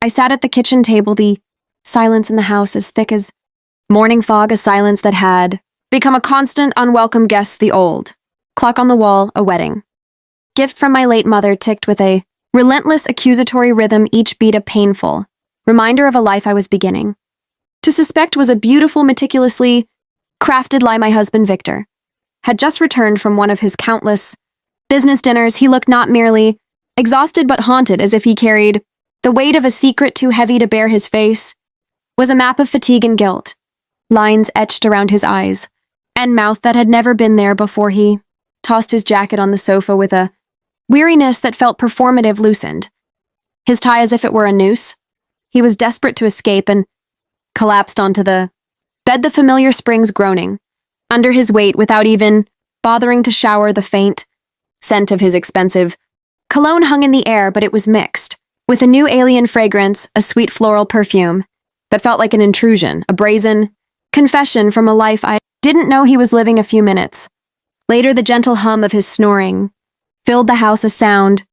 I sat at the kitchen table, the silence in the house as thick as morning fog, a silence that had become a constant, unwelcome guest, the old. Clock on the wall, a wedding. Gift from my late mother ticked with a relentless accusatory rhythm, each beat a painful reminder of a life I was beginning. To suspect was a beautiful, meticulously crafted lie. My husband, Victor, had just returned from one of his countless business dinners. He looked not merely exhausted but haunted, as if he carried the weight of a secret too heavy to bear. His face was a map of fatigue and guilt, lines etched around his eyes and mouth that had never been there before. He tossed his jacket on the sofa with a weariness that felt performative, loosened his tie as if it were a noose. He was desperate to escape and collapsed onto the bed, the familiar springs groaning under his weight without even bothering to shower. The faint scent of his expensive cologne hung in the air, but it was mixed with a new alien fragrance, a sweet floral perfume that felt like an intrusion, a brazen confession from a life I didn't know he was living. A few minutes later, the gentle hum of his snoring filled the house, a sound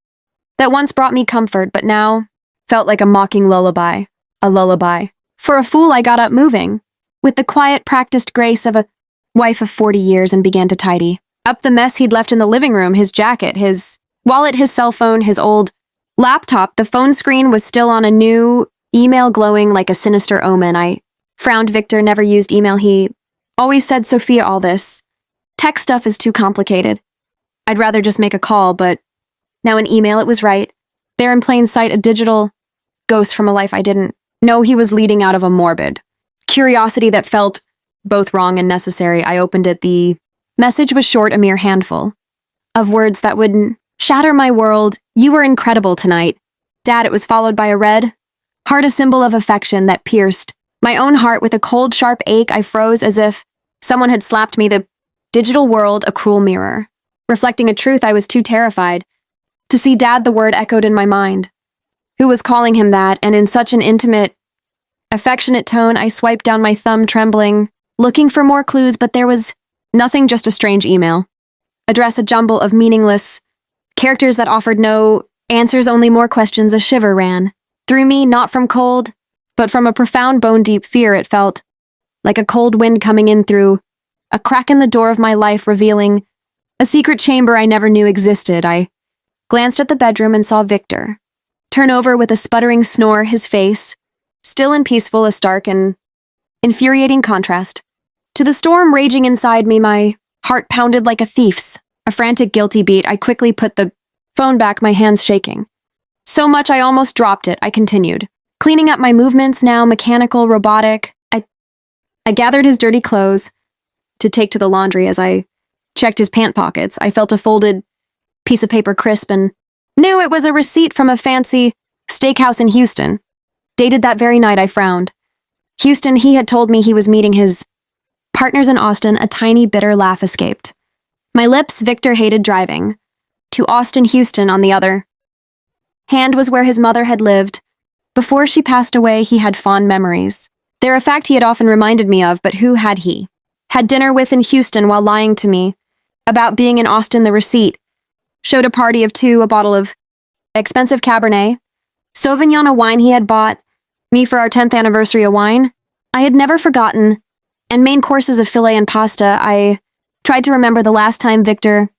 that once brought me comfort but now felt like a mocking lullaby. A lullaby. For a fool, I got up, moving with the quiet, practiced grace of a wife of 40 years, and began to tidy up the mess he'd left in the living room. His jacket, his wallet, his cell phone, his old laptop. The phone screen was still on, a new email glowing like a sinister omen. I frowned. Victor never used email. He always said, "Sophia, all this tech stuff is too complicated. I'd rather just make a call." But now an email, it was right there in plain sight, a digital ghost from a life I didn't know he was leading out of a morbid curiosity that felt both wrong and necessary. I opened it. The message was short, a mere handful of words that would shatter my world. "You were incredible tonight, Dad." It was followed by a red heart, a symbol of affection that pierced my own heart with a cold, sharp ache. I froze as if someone had slapped me. The digital world, a cruel mirror, reflecting a truth I was too terrified to see. Dad, the word echoed in my mind. Who was calling him that, and in such an intimate, affectionate tone? I swiped down, my thumb trembling, looking for more clues, but there was nothing, just a strange email address, a jumble of meaningless characters that offered no answers, only more questions. A shiver ran through me, not from cold, but from a profound, bone-deep fear. It felt like a cold wind coming in through a crack in the door of my life, revealing a secret chamber I never knew existed. I glanced at the bedroom and saw Victor turn over with a sputtering snore, his face still and peaceful, a stark and infuriating contrast to the storm raging inside me. My heart pounded like a thief's, a frantic, guilty beat. I quickly put the phone back, my hands shaking so much I almost dropped it. I continued cleaning up, my movements now mechanical, robotic. I gathered his dirty clothes to take to the laundry. As I checked his pant pockets, I felt a folded piece of paper, crisp and new. It was a receipt from a fancy steakhouse in Houston, dated that very night. I frowned. Houston, he had told me he was meeting his partners in Austin. A tiny, bitter laugh escaped my lips. Victor hated driving to Austin. Houston, on the other hand, was where his mother had lived. Before she passed away, he had fond memories. They're a fact he had often reminded me of, but who had he had dinner with in Houston while lying to me about being in Austin? The receipt showed a party of two, a bottle of expensive Cabernet Sauvignon, a wine he had bought me for our 10th anniversary, a wine I had never forgotten, and main courses of filet and pasta. I tried to remember the last time Victor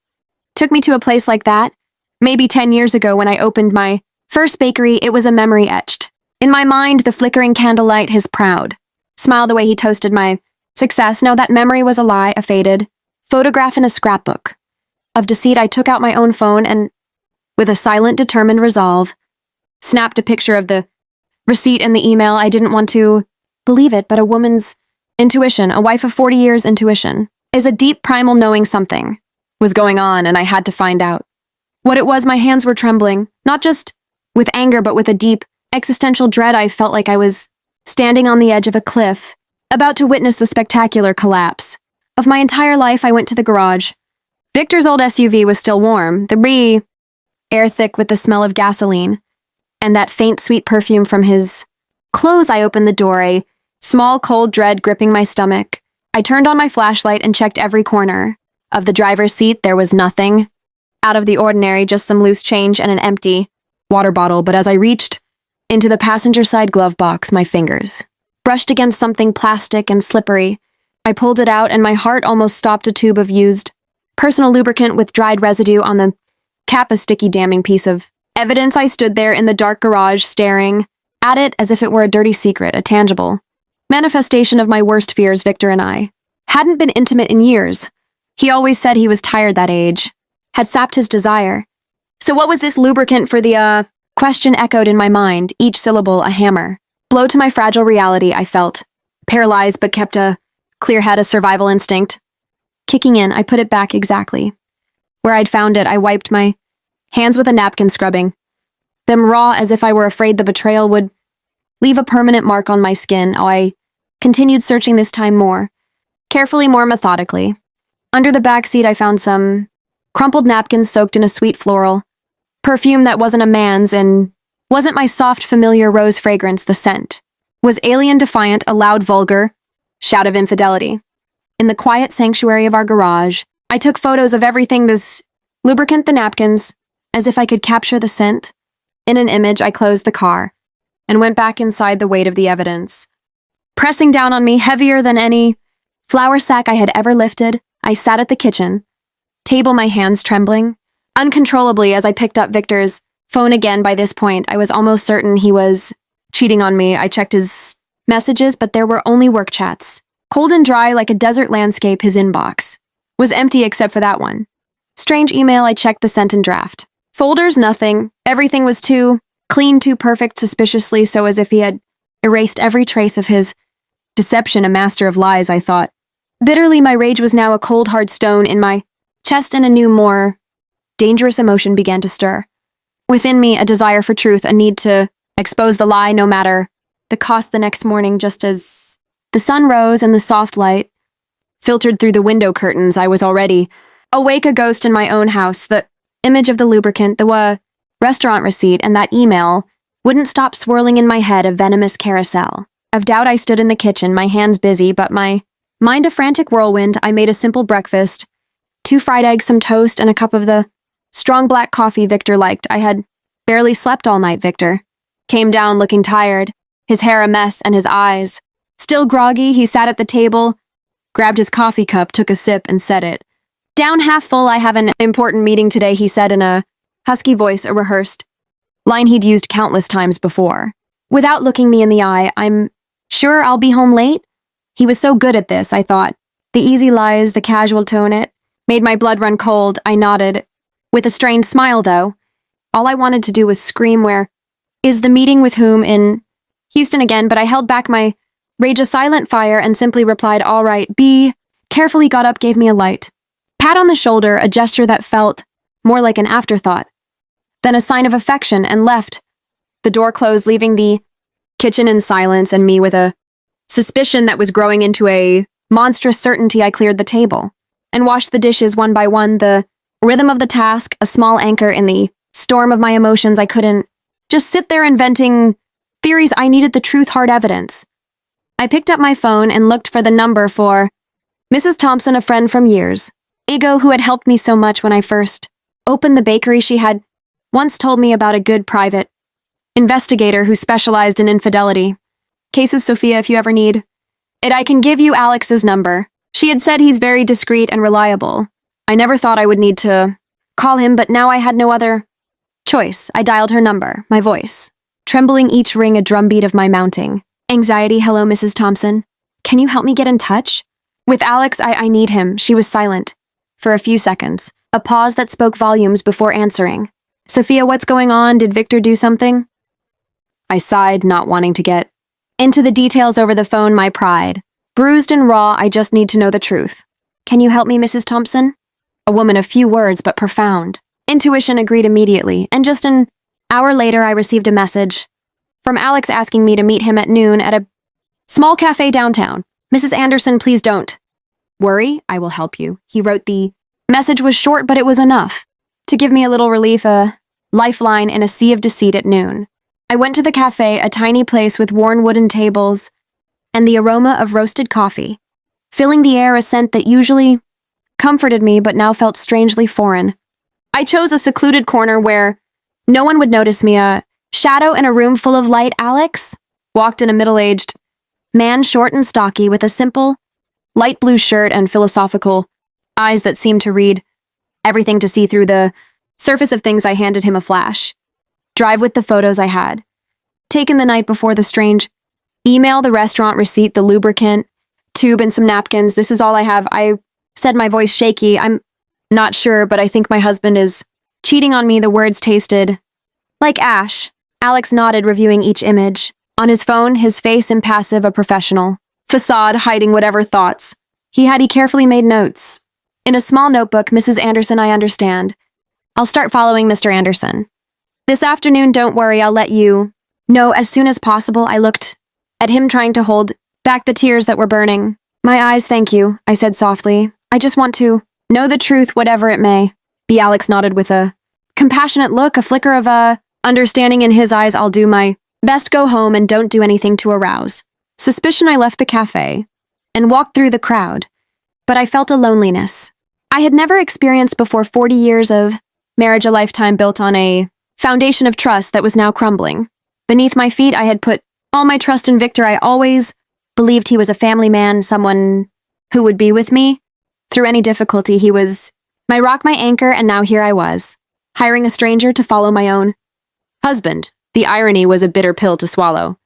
took me to a place like that, maybe 10 years ago when I opened my first bakery. It was a memory etched in my mind, the flickering candlelight, his proud smile, the way he toasted my success. No, that memory was a lie, a faded photograph in a scrapbook of deceit. I took out my own phone and, with a silent, determined resolve, snapped a picture of the receipt and the email. I didn't want to believe it, but a woman's intuition, a wife of 40 years' intuition, is a deep, primal knowing something was going on, and I had to find out what it was. My hands were trembling, not just with anger, but with a deep, existential dread. I felt like I was standing on the edge of a cliff, about to witness the spectacular collapse of my entire life. I went to the garage. Victor's old SUV was still warm, the air thick with the smell of gasoline, and that faint, sweet perfume from his clothes. I opened the door, a small, cold dread gripping my stomach. I turned on my flashlight and checked every corner of the driver's seat. There was nothing out of the ordinary, just some loose change and an empty water bottle. But as I reached Into the passenger side glove box, my fingers brushed against something plastic and slippery. I pulled it out and my heart almost stopped. A tube of used personal lubricant with dried residue on the cap, a sticky, damning piece of evidence. I stood there in the dark garage, staring at it as if it were a dirty secret, a tangible manifestation of my worst fears. Victor and I hadn't been intimate in years. He always said he was tired. That age had sapped his desire. So what was this lubricant for the, question echoed in my mind, each syllable a hammer. Blow to my fragile reality. I felt paralyzed but kept a clear head, a survival instinct kicking in. I put it back exactly where I'd found it. I wiped my hands with a napkin, scrubbing them raw as if I were afraid the betrayal would leave a permanent mark on my skin. I continued searching, this time more carefully, more methodically. Under the back seat, I found some crumpled napkins soaked in a sweet floral perfume that wasn't a man's and wasn't my soft, familiar rose fragrance. The scent was alien, defiant, a loud, vulgar shout of infidelity. In the quiet sanctuary of our garage, I took photos of everything, this lubricant, the napkins, as if I could capture the scent. In an image, I closed the car and went back inside, the weight of the evidence pressing down on me, heavier than any flour sack I had ever lifted. I sat at the kitchen table, my hands trembling uncontrollably as I picked up Victor's phone again. By this point, I was almost certain he was cheating on me. I checked his messages, but there were only work chats. Cold and dry like a desert landscape, his inbox was empty except for that one strange email. I checked the sent and draft folders, nothing. Everything was too clean, too perfect, suspiciously so, as if he had erased every trace of his deception. A master of lies, I thought. Bitterly, my rage was now a cold, hard stone in my chest, and a new, more dangerous emotion began to stir within me, a desire for truth, a need to expose the lie no matter the cost. The next morning, just as the sun rose and the soft light filtered through the window curtains, I was already awake, a ghost in my own house. The image of the lubricant, the restaurant receipt, and that email wouldn't stop swirling in my head, a venomous carousel of doubt. I stood in the kitchen, my hands busy, but my mind a frantic whirlwind. I made a simple breakfast, 2 fried eggs, some toast, and a cup of the strong black coffee Victor liked. I had barely slept all night. Victor came down looking tired, his hair a mess and his eyes still groggy. He sat at the table, grabbed his coffee cup, took a sip, and set it down half full. I have an important meeting today, he said in a husky voice, a rehearsed line he'd used countless times before. Without looking me in the eye, I'm sure I'll be home late. He was so good at this, I thought. The easy lies, the casual tone, it made my blood run cold. I nodded with a strained smile, though. All I wanted to do was scream, "Where is the meeting? With whom?" In Houston again, but I held back my rage, a silent fire, and simply replied, "All right, be." Carefully got up, gave me a light pat on the shoulder, a gesture that felt more like an afterthought than a sign of affection, and left. The door closed, leaving the kitchen in silence and me with a suspicion that was growing into a monstrous certainty. I cleared the table and washed the dishes one by one, the rhythm of the task a small anchor in the storm of my emotions. I couldn't just sit there inventing theories. I needed the truth, hard evidence. I picked up my phone and looked for the number for Mrs. Thompson, a friend from years ago who had helped me so much when I first opened the bakery. She had once told me about a good private investigator who specialized in infidelity cases. Sophia, if you ever need it, I can give you Alex's number. She had said he's very discreet and reliable. I never thought I would need to call him, but now I had no other choice. I dialed her number, my voice trembling, each ring a drumbeat of my mounting anxiety. "Hello, Mrs. Thompson. Can you help me get in touch with Alex? I need him." She was silent for a few seconds, a pause that spoke volumes before answering. "Sophia, what's going on? Did Victor do something?" I sighed, not wanting to get into the details over the phone, my pride bruised and raw. "I just need to know the truth. Can you help me, Mrs. Thompson?" A woman of few words but profound. Intuition agreed immediately, and just an hour later I received a message from Alex asking me to meet him at noon at a small cafe downtown. "Mrs. Anderson, please don't worry, I will help you," he wrote. The message was short, but it was enough to give me a little relief, a lifeline in a sea of deceit. At noon, I went to the cafe, a tiny place with worn wooden tables and the aroma of roasted coffee filling the air, a scent that usually comforted me but now felt strangely foreign. I chose a secluded corner where no one would notice me, a Shadow in a room full of light, Alex? Walked in a middle-aged man, short and stocky, with a simple, light blue shirt and philosophical eyes that seemed to read everything to see through the surface of things. I handed him a flash drive with the photos I had taken the night before, the strange email, the restaurant receipt, the lubricant tube, and some napkins. This is all I have. I said, my voice shaky. I'm not sure, but I think my husband is cheating on me. The words tasted like ash. Alex nodded, reviewing each image. On his phone, his face impassive, a professional facade hiding whatever thoughts he had. He carefully made notes. In a small notebook, Mrs. Anderson, I understand. I'll start following Mr. Anderson this afternoon. Don't worry, I'll let you know as soon as possible. I looked at him, trying to hold back the tears that were burning my eyes. Thank you, I said softly. I just want to know the truth, whatever it may be. Alex nodded with a compassionate look, a flicker of understanding in his eyes. I'll do my best. Go home and don't do anything to arouse suspicion. I left the cafe and walked through the crowd, but I felt a loneliness I had never experienced before. 40 years of marriage, a lifetime built on a foundation of trust that was now crumbling beneath my feet. I had put all my trust in Victor. I always believed he was a family man, someone who would be with me through any difficulty. He was my rock, my anchor, and now here I was, hiring a stranger to follow my own husband. The irony was a bitter pill to swallow.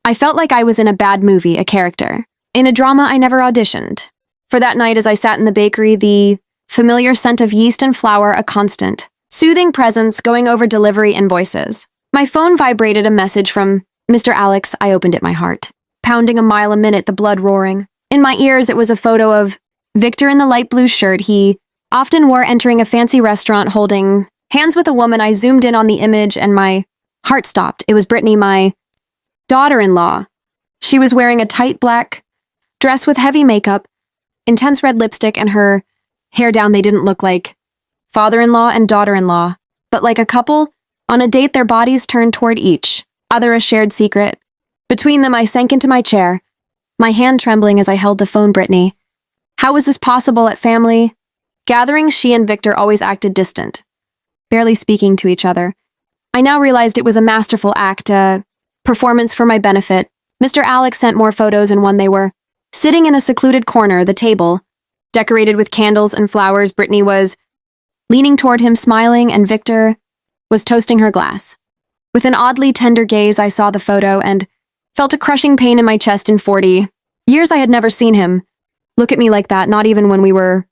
I felt like I was in a bad movie, a character in a drama I never auditioned for. That night, as I sat in the bakery, the familiar scent of yeast and flour, a constant, soothing presence, going over delivery invoices. My phone vibrated, a message from Mr. Alex. I opened it, my heart pounding a mile a minute, the blood roaring in my ears. It was a photo of Victor in the light blue shirt he often wore, entering a fancy restaurant, holding hands with a woman. I zoomed in on the image and my heart stopped. It was Brittany, my daughter-in-law. She was wearing a tight black dress with heavy makeup, intense red lipstick, and her hair down. They didn't look like father-in-law and daughter-in-law, but like a couple on a date, their bodies turned toward each other, a shared secret. Between them, I sank into my chair, my hand trembling as I held the phone. Brittany. How was this possible? At family gatherings, she and Victor always acted distant, barely speaking to each other. I now realized it was a masterful act, a performance for my benefit. Mr. Alex sent more photos, and one they were sitting in a secluded corner, the table decorated with candles and flowers. Brittany was leaning toward him, smiling, and Victor was toasting her glass. With an oddly tender gaze, I saw the photo and felt a crushing pain in my chest. In 40 years, I had never seen him look at me like that, not even when we were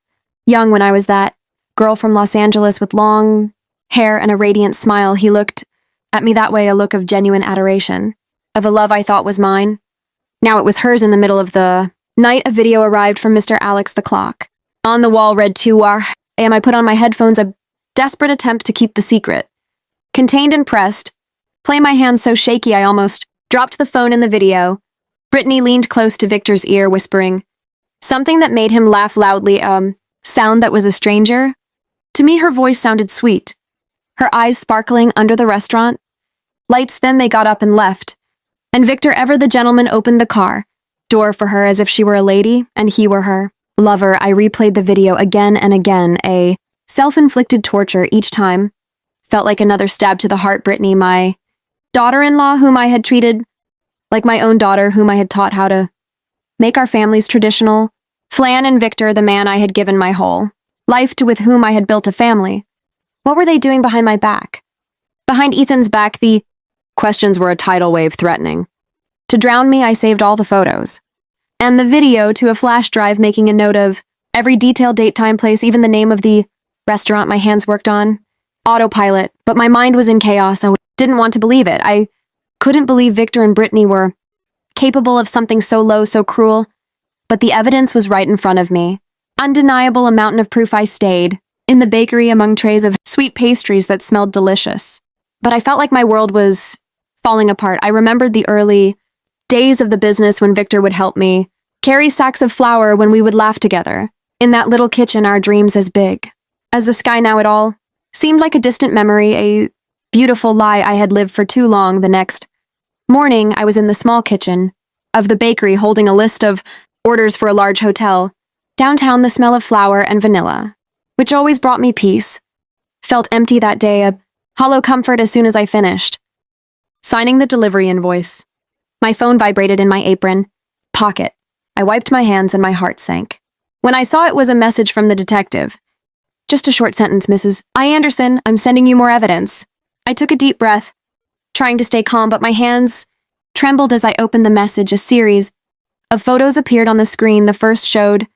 young, when I was that girl from Los Angeles with long hair and a radiant smile. He looked at me that way, a look of genuine adoration, of a love I thought was mine. Now it was hers. In the middle of the night, a video arrived from Mr. Alex. The clock on the wall read 2 a.m. I put on my headphones, a desperate attempt to keep the secret contained and pressed play. My hands so shaky I almost dropped the phone in the video. Brittany leaned close to Victor's ear, whispering something that made him laugh loudly, sound that was a stranger to me. Her voice sounded sweet, her eyes sparkling under the restaurant lights. Then they got up and left, and Victor, ever the gentleman, opened the car door for her as if she were a lady and he were her lover. I replayed the video again and again, a self-inflicted torture. Each time felt like another stab to the heart. Brittany, my daughter-in-law, whom I had treated like my own daughter, whom I had taught how to make our family's traditional flan, and Victor, the man I had given my whole life to, with whom I had built a family. What were they doing behind my back? Behind Ethan's back? The questions were a tidal wave, threatening to drown me. I saved all the photos and the video to a flash drive, making a note of every detail, date, time, place, even the name of the restaurant. My hands worked on autopilot, but my mind was in chaos. I didn't want to believe it. I couldn't believe Victor and Brittany were capable of something so low, so cruel, but the evidence was right in front of me. Undeniable, a mountain of proof. I stayed in the bakery among trays of sweet pastries that smelled delicious, but I felt like my world was falling apart. I remembered the early days of the business when Victor would help me carry sacks of flour, when we would laugh together in that little kitchen, our dreams as big as the sky. Now it all seemed like a distant memory, a beautiful lie I had lived for too long. The next morning, I was in the small kitchen of the bakery, holding a list of orders for a large hotel. Downtown, the smell of flour and vanilla, which always brought me peace, felt empty that day, a hollow comfort as soon as I finished. signing the delivery invoice. My phone vibrated in my apron pocket. I wiped my hands and my heart sank. When I saw it was a message from the detective. Just a short sentence, Mrs. I. Anderson, I'm sending you more evidence. I took a deep breath, trying to stay calm, but my hands trembled as I opened the message. A series of photos appeared on the screen. The first showed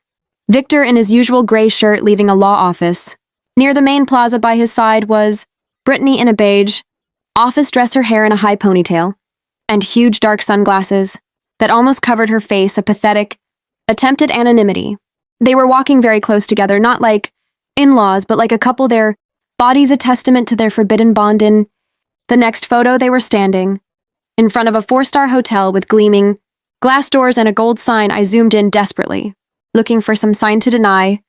Victor in his usual gray shirt leaving a law office. Near the main plaza by his side was Brittany in a beige office dress, her hair in a high ponytail, and huge dark sunglasses that almost covered her face, a pathetic attempt at anonymity. They were walking very close together, not like in-laws, but like a couple, their bodies a testament to their forbidden bond. In the next photo, they were standing in front of a 4-star hotel with gleaming glass doors and a gold sign. I zoomed in desperately, looking for some sign to deny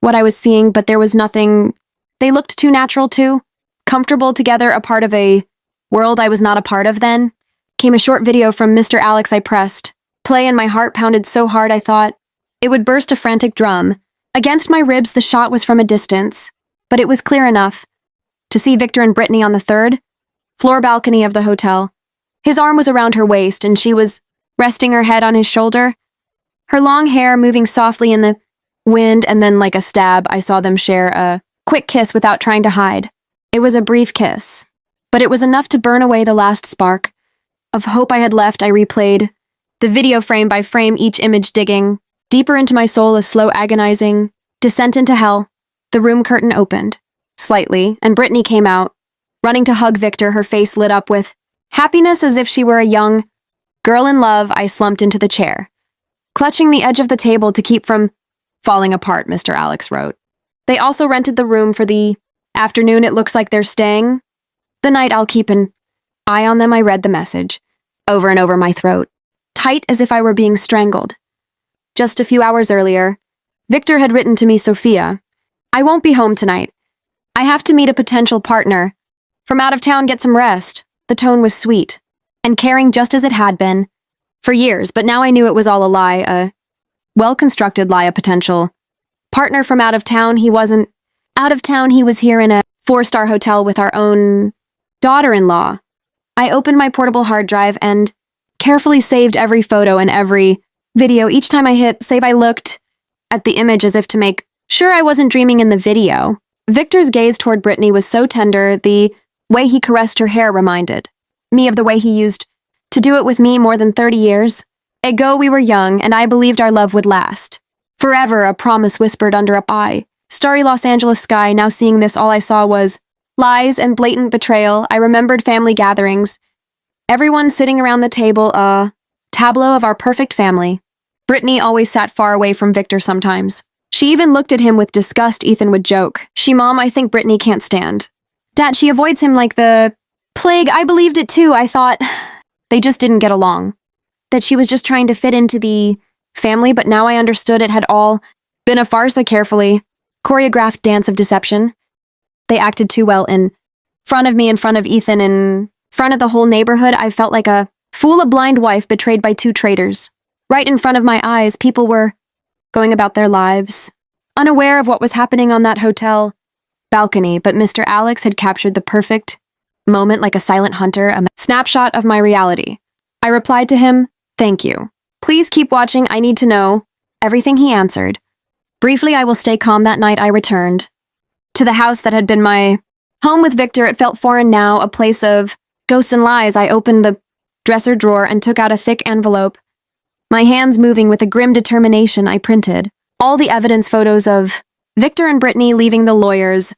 what I was seeing, but there was nothing. They looked too natural, too comfortable together, a part of a world I was not a part of. Then came a short video from Mr. Alex. I pressed play and my heart pounded so hard I thought it would burst, a frantic drum against my ribs. The shot was from a distance, but it was clear enough to see Victor and Brittany on the 3rd floor balcony of the hotel. His arm was around her waist, and she was resting her head on his shoulder, her long hair moving softly in the wind, and then like a stab, I saw them share a quick kiss without trying to hide. It was a brief kiss, but it was enough to burn away the last spark of hope I had left. I replayed the video frame by frame, each image digging deeper into my soul, a slow, agonizing descent into hell. The room curtain opened slightly, and Brittany came out, running to hug Victor, her face lit up with happiness as if she were a young girl in love. I slumped into the chair, clutching the edge of the table to keep from falling apart. Mr. Alex wrote. They also rented the room for the afternoon. It looks like they're staying the night. I'll keep an eye on them. I read the message over and over, my throat tight as if I were being strangled. Just a few hours earlier, Victor had written to me, Sophia, I won't be home tonight. I have to meet a potential partner from out of town. Get some rest. The tone was sweet and caring, just as it had been for years, but now I knew it was all a lie, a well-constructed lie. A potential partner from out of town. He wasn't out of town. He was here in a 4-star hotel with our own daughter-in-law. I opened my portable hard drive and carefully saved every photo and every video. Each time I hit save, I looked at the image as if to make sure I wasn't dreaming in the video. Victor's gaze toward Brittany was so tender. The way he caressed her hair reminded me of the way he used to do it with me more than 30 years ago. We were young, and I believed our love would last forever, a promise whispered under a starry Los Angeles sky. Now seeing this, all I saw was lies and blatant betrayal. I remembered family gatherings, everyone sitting around the table, a tableau of our perfect family. Brittany always sat far away from Victor sometimes. She even looked at him with disgust. Ethan would joke, Mom, I think Brittany can't stand Dad. She avoids him like the plague. I believed it too. I thought they just didn't get along, that she was just trying to fit into the family, but now I understood it had all been a farce, a carefully choreographed dance of deception. They acted too well in front of me, in front of Ethan, in front of the whole neighborhood. I felt like a fool, a blind wife betrayed by 2 traitors. Right in front of my eyes, people were going about their lives, unaware of what was happening on that hotel balcony, but Mr. Alex had captured the perfect moment like a silent hunter, a snapshot of my reality. I replied to him, thank you. Please keep watching. I need to know everything. He answered. Briefly, I will stay calm. That night I returned to the house that had been my home with Victor. It felt foreign now, a place of ghosts and lies. I opened the dresser drawer and took out a thick envelope. My hands moving with a grim determination, I printed all the evidence, photos of Victor and Brittany leaving the lawyer's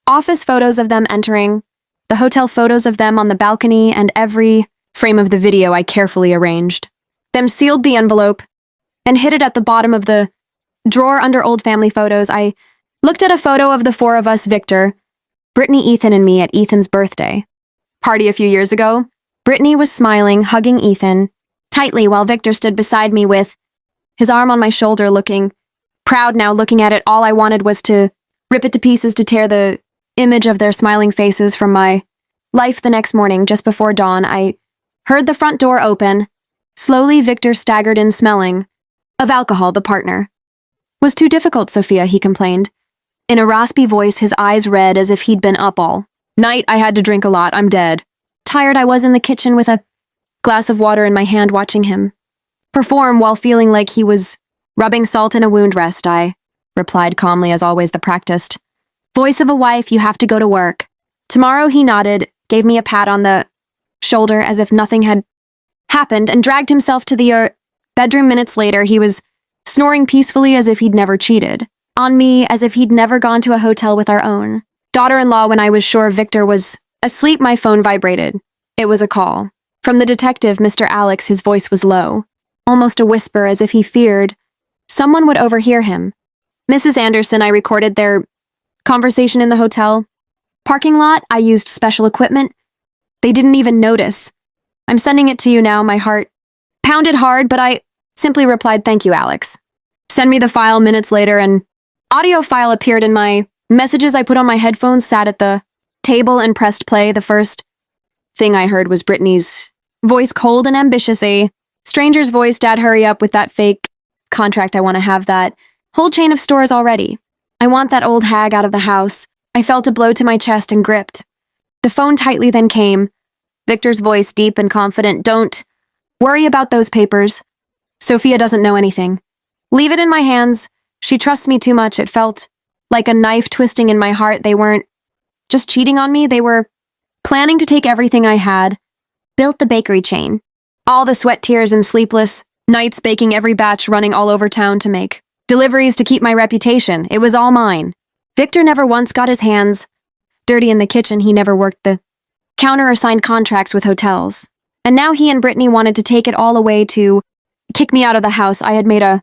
office, photos of them entering the hotel, photos of them on the balcony, and every frame of the video I carefully arranged. Then sealed the envelope and hid it at the bottom of the drawer under old family photos. I looked at a photo of the 4 of us, Victor, Brittany, Ethan, and me at Ethan's birthday party a few years ago. Brittany was smiling, hugging Ethan tightly, while Victor stood beside me with his arm on my shoulder, looking proud. Now looking at it, all I wanted was to rip it to pieces, to tear the image of their smiling faces from my life. The next morning, just before dawn, I heard the front door open. Slowly, Victor staggered in, smelling of alcohol. The partner was too difficult, Sophia, he complained. In a raspy voice, his eyes red as if he'd been up all night. I had to drink a lot. I'm dead. Tired, I was in the kitchen with a glass of water in my hand watching him perform while feeling like he was rubbing salt in a wound rest. I replied calmly, as always the practiced voice of a wife, you have to go to work. Tomorrow, he nodded, gave me a pat on the shoulder as if nothing had happened, and dragged himself to the bedroom. Minutes later, he was snoring peacefully as if he'd never cheated on me, as if he'd never gone to a hotel with our own daughter-in-law. When I was sure Victor was asleep, my phone vibrated. It was a call from the detective, Mr. Alex. His voice was low, almost a whisper, as if he feared someone would overhear him. Mrs. Anderson, I recorded their conversation in the hotel parking lot. I used special equipment. They didn't even notice. I'm sending it to you now. My heart pounded hard, but I simply replied, thank you, Alex. Send me the file. Minutes later, an audio file appeared in my messages. I put on my headphones, sat at the table, and pressed play. The first thing I heard was Brittany's voice, cold and ambitious, a stranger's voice. Dad, hurry up with that fake contract. I want to have that whole chain of stores already. I want that old hag out of the house. I felt a blow to my chest and gripped the phone tightly. Then came Victor's voice, deep and confident. Don't worry about those papers. Sophia doesn't know anything. Leave it in my hands. She trusts me too much. It felt like a knife twisting in my heart. They weren't just cheating on me. They were planning to take everything I had, built the bakery chain, all the sweat, tears, and sleepless nights baking every batch, running all over town to make deliveries to keep my reputation. It was all mine. Victor never once got his hands dirty in the kitchen. He never worked the counter or signed contracts with hotels. And now he and Brittany wanted to take it all away, to kick me out of the house I had made a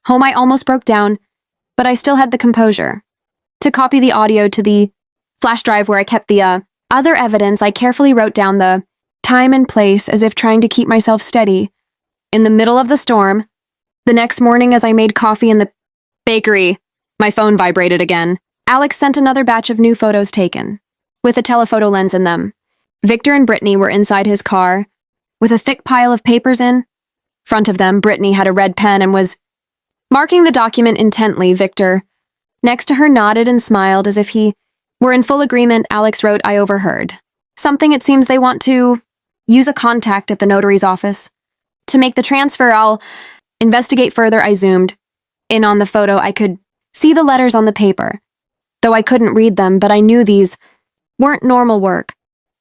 home. I almost broke down, but I still had the composure to copy the audio to the flash drive where I kept the other evidence. I carefully wrote down the time and place, as if trying to keep myself steady in the middle of the storm. The next morning, as I made coffee in the bakery, my phone vibrated again. Alex sent another batch of new photos taken with a telephoto lens in them. Victor and Brittany were inside his car with a thick pile of papers in front of them. Brittany had a red pen and was marking the document intently. Victor, next to her, nodded and smiled as if he were in full agreement. Alex wrote, I overheard something. It seems they want to use a contact at the notary's office to make the transfer. I'll investigate further. I zoomed in on the photo. I could see the letters on the paper, though I couldn't read them, but I knew these weren't normal work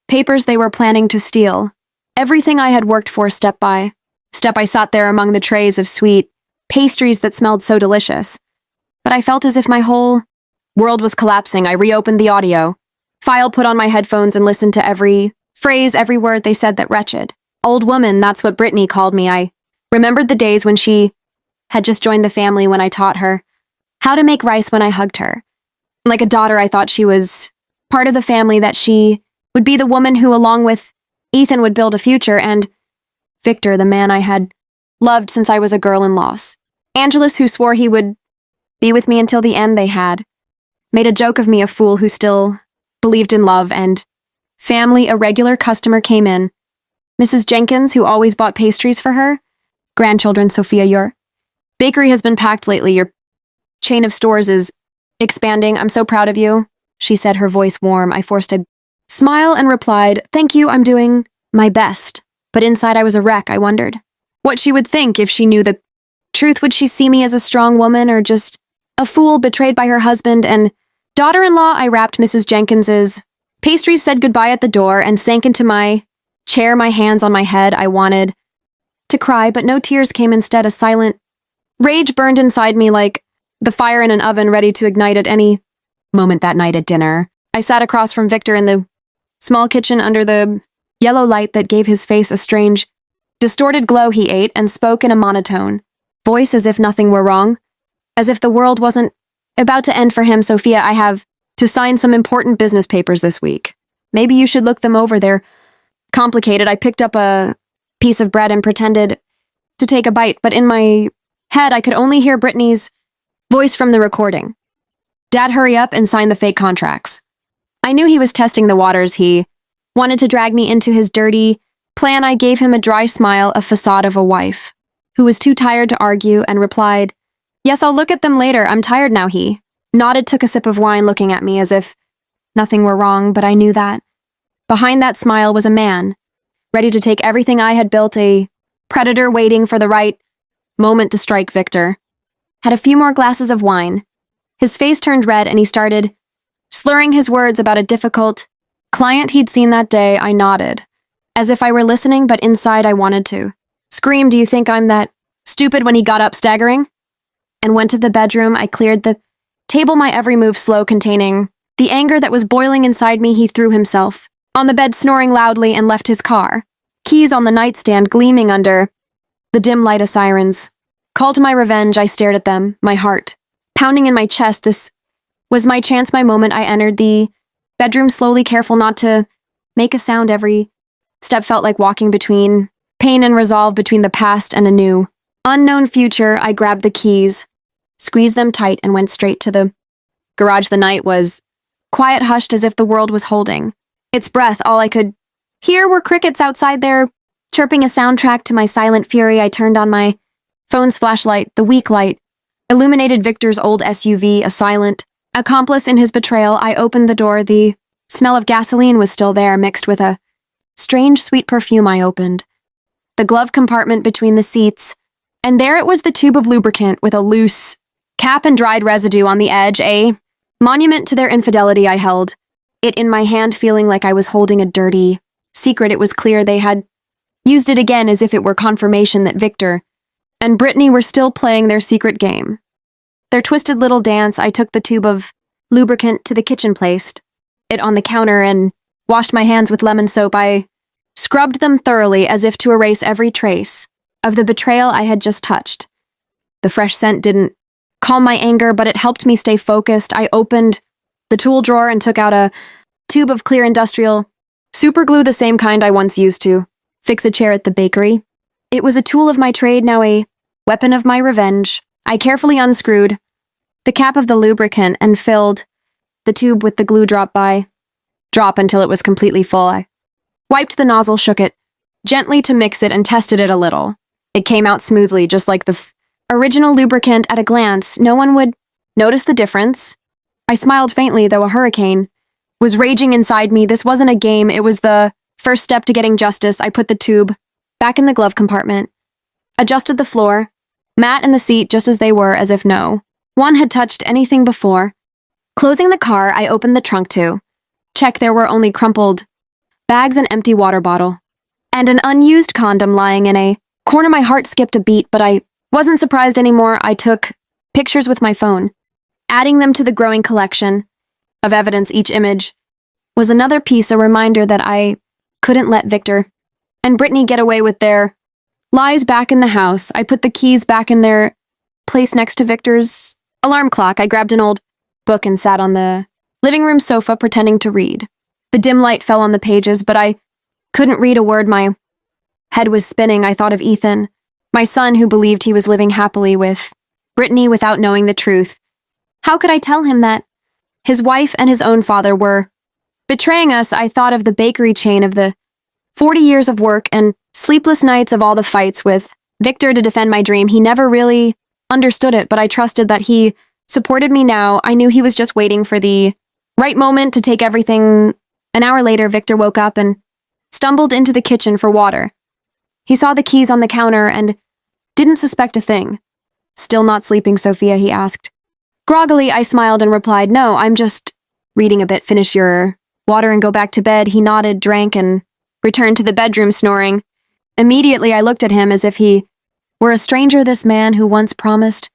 papers. They were planning to steal everything I had worked for. Step by step, I sat there among the trays of sweet pastries that smelled so delicious, but I felt as if my whole world was collapsing. I reopened the audio file, put on my headphones, and listened to every phrase, every word they said. That wretched old woman, that's what Brittany called me. I remembered the days when she had just joined the family, when I taught her how to make rice, when I hugged her like a daughter. I thought she was part of the family, that she would be the woman who, along with Ethan, would build a future. And Victor, the man I had loved since I was a girl in Los Angeles, who swore he would be with me until the end. They had made a joke of me, a fool who still believed in love and family. A regular customer came in, Mrs. Jenkins, who always bought pastries for her grandchildren. Sophia, your bakery has been packed lately. Your chain of stores is expanding. I'm so proud of you, she said, her voice warm. I forced a smile and replied, thank you, I'm doing my best. But inside I was a wreck. I wondered what she would think if she knew the truth. Would she see me as a strong woman, or just a fool betrayed by her husband and daughter-in-law? I wrapped Mrs. Jenkins's pastries, said goodbye at the door, and sank into my chair, my hands on my head. I wanted to cry, but no tears came. Instead, a silent rage burned inside me, like the fire in an oven ready to ignite at any moment. That night at dinner, I sat across from Victor in the small kitchen under the yellow light that gave his face a strange, distorted glow. He ate and spoke in a monotone voice, as if nothing were wrong, as if the world wasn't about to end for him. Sophia, I have to sign some important business papers this week. Maybe you should look them over. They're complicated. I picked up a piece of bread and pretended to take a bite, but in my head I could only hear Brittany's voice from the recording. Dad, hurry up and sign the fake contracts. I knew he was testing the waters. He wanted to drag me into his dirty plan. I gave him a dry smile, a facade of a wife who was too tired to argue, and replied, yes, I'll look at them later. I'm tired now. He nodded, took a sip of wine, looking at me as if nothing were wrong, but I knew that Behind that smile was a man, ready to take everything I had built, a predator waiting for the right moment to strike Victor. Had a few more glasses of wine. His face turned red and he started slurring his words about a difficult client he'd seen that day. I nodded, as if I were listening, but inside I wanted to scream, "Do you think I'm that stupid?" when he got up, staggering, and went to the bedroom. I cleared the table, my every move slow, containing the anger that was boiling inside me. He threw himself on the bed, snoring loudly, and left his car, keys on the nightstand gleaming under the dim light of sirens. Call to my revenge, I stared at them, my heart pounding in my chest. This was my chance, my moment. I entered the bedroom slowly, careful not to make a sound. Every step felt like walking between pain and resolve, between the past and a new, unknown future. I grabbed the keys, squeezed them tight, and went straight to the garage. The night was quiet, hushed, as if the world was holding its breath. All I could hear were crickets outside there, chirping, a soundtrack to my silent fury. I turned on my phone's flashlight. The weak light illuminated Victor's old SUV, a silent accomplice in his betrayal. I opened the door. The smell of gasoline was still there, mixed with a strange, sweet perfume. I opened the glove compartment between the seats, and there it was, the tube of lubricant with a loose cap and dried residue on the edge, a monument to their infidelity. I held it in my hand, feeling like I was holding a dirty secret. It was clear they had used it again, as if it were confirmation that Victor and Brittany were still playing their secret game, their twisted little dance. I took the tube of lubricant to the kitchen, placed it on the counter, and washed my hands with lemon soap. I scrubbed them thoroughly, as if to erase every trace of the betrayal I had just touched. The fresh scent didn't calm my anger, but it helped me stay focused. I opened the tool drawer and took out a tube of clear industrial superglue, the same kind I once used to fix a chair at the bakery. It was a tool of my trade, now a weapon of my revenge. I carefully unscrewed the cap of the lubricant and filled the tube with the glue, drop by drop, until it was completely full. I wiped the nozzle, shook it gently to mix it, and tested it a little. It came out smoothly, just like the original lubricant. At a glance, no one would notice the difference. I smiled faintly, though a hurricane was raging inside me. This wasn't a game, it was the first step to getting justice. I put the tube back in the glove compartment, adjusted the floor, mat and the seat just as they were, as if no one had touched anything before. Closing the car, I opened the trunk to check. There were only crumpled bags, an empty water bottle, and an unused condom lying in a corner. My heart skipped a beat, but I wasn't surprised anymore. I took pictures with my phone, adding them to the growing collection of evidence. Each image was another piece, a reminder that I couldn't let Victor and Brittany get away with their lies. Back in the house, I put the keys back in their place next to Victor's alarm clock. I grabbed an old book and sat on the living room sofa, pretending to read. The dim light fell on the pages, but I couldn't read a word. My head was spinning. I thought of Ethan, my son, who believed he was living happily with Brittany without knowing the truth. How could I tell him that his wife and his own father were betraying us? I thought of the bakery chain, of the 40 years of work and sleepless nights, of all the fights with Victor to defend my dream. He never really understood it, but I trusted that he supported me now. I knew he was just waiting for the right moment to take everything. An hour later, Victor woke up and stumbled into the kitchen for water. He saw the keys on the counter and didn't suspect a thing. "Still not sleeping, Sophia?" he asked. Groggily, I smiled and replied, "No, I'm just reading a bit. Finish your water and go back to bed." He nodded, drank, and returned to the bedroom, snoring. Immediately, I looked at him as if he were a stranger. This man who once promised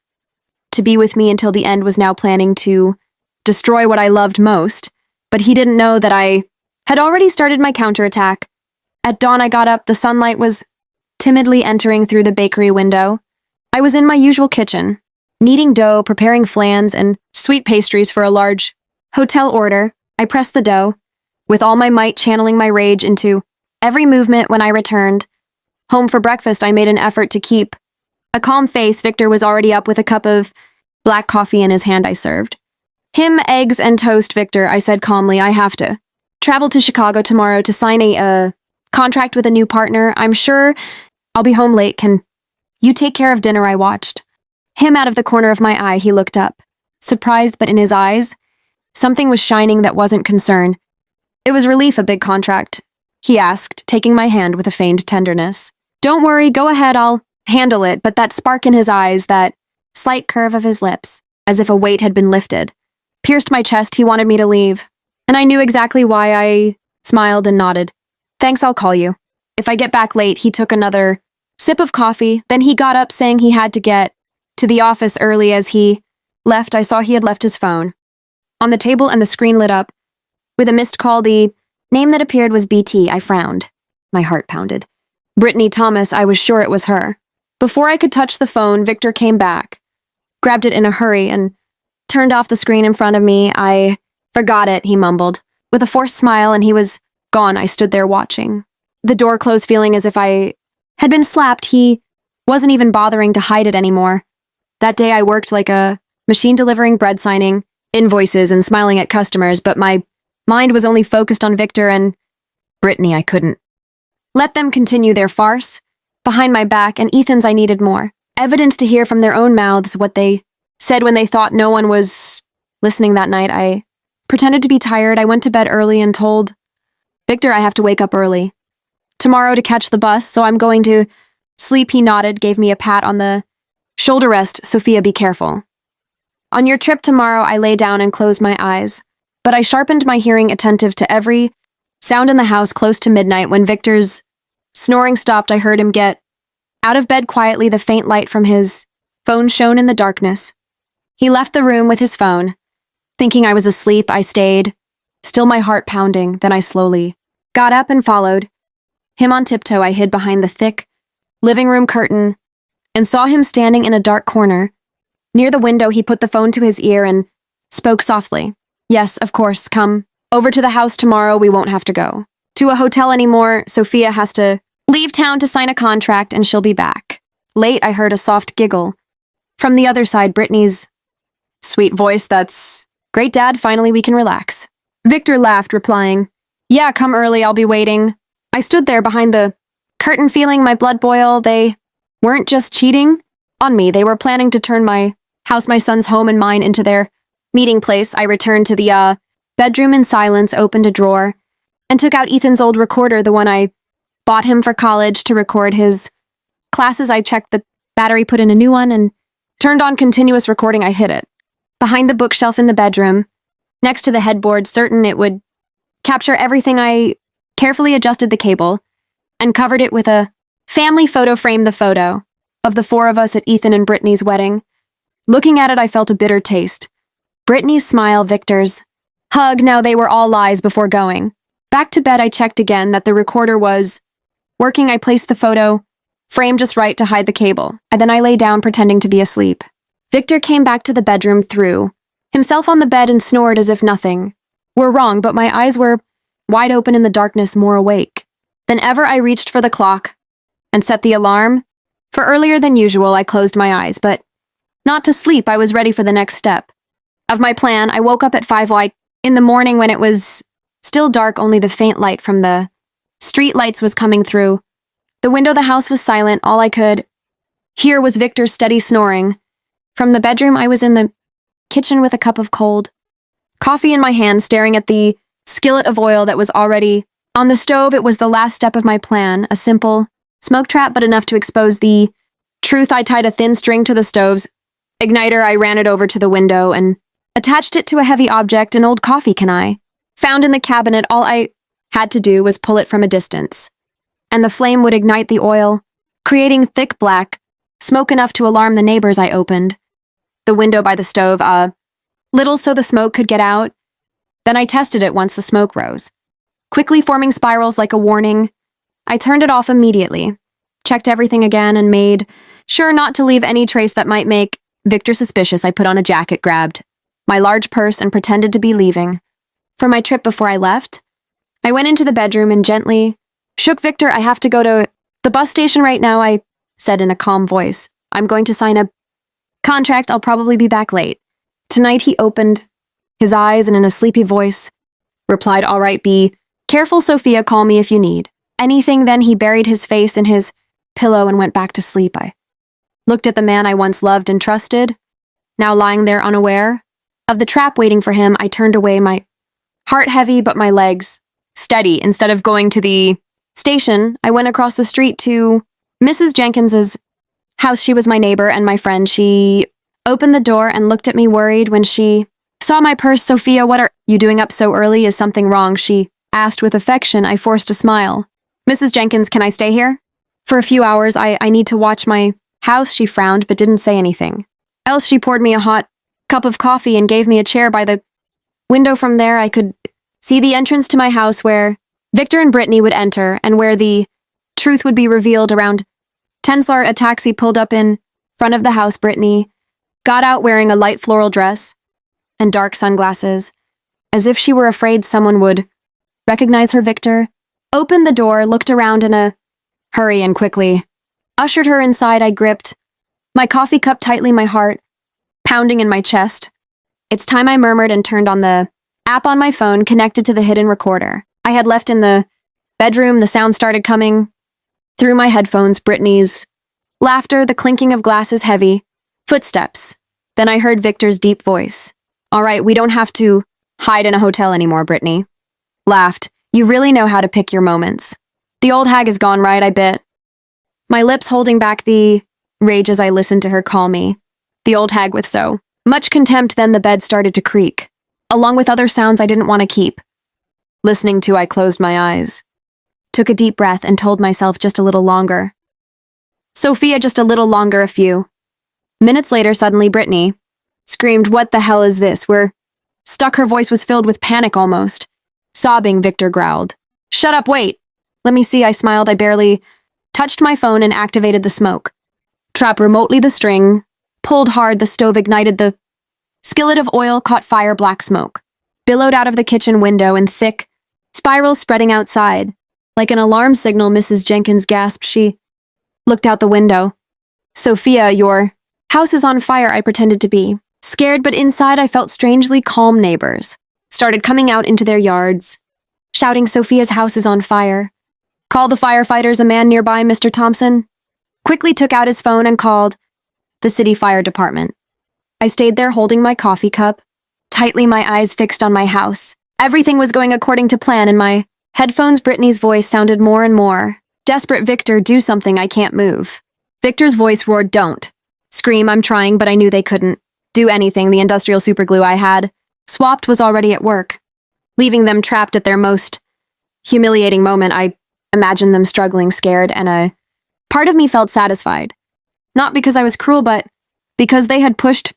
to be with me until the end was now planning to destroy what I loved most. But he didn't know that I had already started my counterattack. At dawn, I got up. The sunlight was timidly entering through the bakery window. I was in my usual kitchen, kneading dough, preparing flans and sweet pastries for a large hotel order. I pressed the dough with all my might, channeling my rage into every movement. When I returned home for breakfast, I made an effort to keep a calm face. Victor was already up with a cup of black coffee in his hand. I served him eggs and toast. "Victor," I said calmly, "I have to travel to Chicago tomorrow to sign a contract with a new partner. I'm sure I'll be home late. Can you take care of dinner?" I watched him out of the corner of my eye. He looked up, surprised, but in his eyes, something was shining that wasn't concern. It was relief, a big contract, he asked, taking my hand with a feigned tenderness. Don't worry, go ahead, I'll handle it, but that spark in his eyes, that slight curve of his lips, as if a weight had been lifted, pierced my chest. He wanted me to leave, and I knew exactly why. I smiled and nodded. Thanks, I'll call you. If I get back late, he took another sip of coffee, then he got up saying he had to get to the office early. As he left, I saw he had left his phone on the table and the screen lit up with a missed call. The name that appeared was BT. I frowned. My heart pounded. Brittany Thomas, I was sure it was her. Before I could touch the phone, Victor came back, grabbed it in a hurry, and turned off the screen in front of me. I forgot it, he mumbled, with a forced smile, and he was gone. I stood there watching. The door closed, feeling as if I had been slapped. He wasn't even bothering to hide it anymore. That day I worked like a machine, delivering bread, signing invoices, and smiling at customers, but my mind was only focused on Victor and Brittany. I couldn't let them continue their farce behind my back, and Ethan's I needed more evidence to hear from their own mouths what they said when they thought no one was listening. That night, I pretended to be tired. I went to bed early and told Victor I have to wake up early tomorrow to catch the bus, so I'm going to sleep. He nodded, gave me a pat on the shoulder. Rest, Sophia, be careful. On your trip tomorrow, I lay down and closed my eyes, but I sharpened my hearing, attentive to every sound in the house. Close to midnight, when Victor's snoring stopped, I heard him get out of bed quietly. The faint light from his phone shone in the darkness. He left the room with his phone. Thinking I was asleep, I stayed, still, my heart pounding. Then I slowly got up and followed him on tiptoe. I hid behind the thick living room curtain and saw him standing in a dark corner near the window. He put the phone to his ear and spoke softly. Yes, of course, come over to the house tomorrow. We won't have to go to a hotel anymore. Sophia has to leave town to sign a contract, and she'll be back late. I heard a soft giggle from the other side. Brittany's sweet voice. That's great, Dad. Finally, we can relax. Victor laughed, replying, yeah, come early. I'll be waiting. I stood there behind the curtain, feeling my blood boil. They weren't just cheating on me. They were planning to turn my house, my son's home and mine, into their meeting place. I returned to the bedroom in silence, opened a drawer, and took out Ethan's old recorder, the one I bought him for college to record his classes. I checked the battery, put in a new one, and turned on continuous recording. I hid it behind the bookshelf in the bedroom, next to the headboard, certain it would capture everything. I carefully adjusted the cable and covered it with a family photo frame, the photo of the four of us at Ethan and Brittany's wedding. Looking at it, I felt a bitter taste. Brittany's smile, Victor's hug, now they were all lies. Before going back to bed, I checked again that the recorder was working. I placed the photo frame just right to hide the cable, and then I lay down, pretending to be asleep. Victor came back to the bedroom, threw himself on the bed, and snored as if nothing were wrong, but my eyes were wide open in the darkness, more awake than ever. I reached for the clock and set the alarm for earlier than usual. I closed my eyes, but not to sleep. I was ready for the next step of my plan. I woke up at 5 in the morning, when it was still dark. Only the faint light from the street lights was coming through the window. The house was silent. All I could hear was Victor's steady snoring. From the bedroom, I was in the kitchen with a cup of cold coffee in my hand, staring at the skillet of oil that was already on the stove. It was the last step of my plan, a simple smoke trap, but enough to expose the truth. I tied a thin string to the stove's igniter. I ran it over to the window and attached it to a heavy object, an old coffee can I found in the cabinet. All I had to do was pull it from a distance, and the flame would ignite the oil, creating thick black smoke enough to alarm the neighbors. I opened the window by the stove a little so the smoke could get out. Then I tested it once the smoke rose, quickly forming spirals like a warning. I turned it off immediately, checked everything again, and made sure not to leave any trace that might make Victor suspicious. I put on a jacket, grabbed my large purse, and pretended to be leaving for my trip. Before I left, I went into the bedroom and gently shook Victor. I have to go to the bus station right now, I said in a calm voice. I'm going to sign a contract. I'll probably be back late tonight. He opened his eyes and in a sleepy voice replied, all right, be careful, Sophia. Call me if you need anything. Then he buried his face in his pillow and went back to sleep. I looked at the man I once loved and trusted, now lying there unaware of the trap waiting for him. I turned away, my heart heavy, but my legs steady. Instead of going to the station, I went across the street to Mrs. Jenkins's house. She was my neighbor and my friend. She opened the door and looked at me worried when she saw my purse. Sophia, what are you doing up so early? Is something wrong? She asked with affection. I forced a smile. Mrs. Jenkins, can I stay here? For a few hours, I need to watch my house. She frowned but didn't say anything. Else she poured me a hot cup of coffee and gave me a chair by the window. From there, I could see the entrance to my house where Victor and Brittany would enter and where the truth would be revealed. Around 10, a taxi pulled up in front of the house. Brittany got out wearing a light floral dress and dark sunglasses, as if she were afraid someone would recognize her. Victor opened the door, looked around in a hurry, and quickly ushered her inside. I gripped my coffee cup tightly, my heart pounding in my chest. It's time, I murmured, and turned on the app on my phone connected to the hidden recorder I had left in the bedroom. The sound started coming through my headphones. Brittany's laughter, the clinking of glasses, heavy footsteps. Then I heard Victor's deep voice. All right, we don't have to hide in a hotel anymore, Brittany laughed. You really know how to pick your moments. The old hag is gone, right? I bit my lips, holding back the rage as I listened to her call me the old hag with so much contempt. Then the bed started to creak, along with other sounds I didn't want to keep listening to. I closed my eyes, took a deep breath, and told myself just a little longer. Sophia, just a little longer. A few minutes later, suddenly Brittany screamed, "What the hell is this? We're stuck." Her voice was filled with panic, almost sobbing. Victor growled, "Shut up, wait. Let me see." I smiled. I barely touched my phone and activated the smoke trap remotely. The string pulled hard. The stove ignited. The skillet of oil caught fire. Black smoke billowed out of the kitchen window in thick spirals spreading outside. Like an alarm signal, Mrs. Jenkins gasped. She looked out the window. "Sophia, your house is on fire." I pretended to be scared, but inside I felt strangely calm. Neighbors started coming out into their yards, shouting, "Sophia's house is on fire. Call the firefighters." A man nearby, Mr. Thompson, quickly took out his phone and called the city fire department. I stayed there holding my coffee cup tightly, my eyes fixed on my house. Everything was going according to plan. In my headphones, Brittany's voice sounded more and more desperate. "Victor, do something. I can't move." Victor's voice roared, "Don't scream." I'm trying, but I knew they couldn't do anything. The industrial superglue I had swapped was already at work, leaving them trapped at their most humiliating moment. I imagined them struggling, scared, and a part of me felt satisfied. Not because I was cruel, but because they had pushed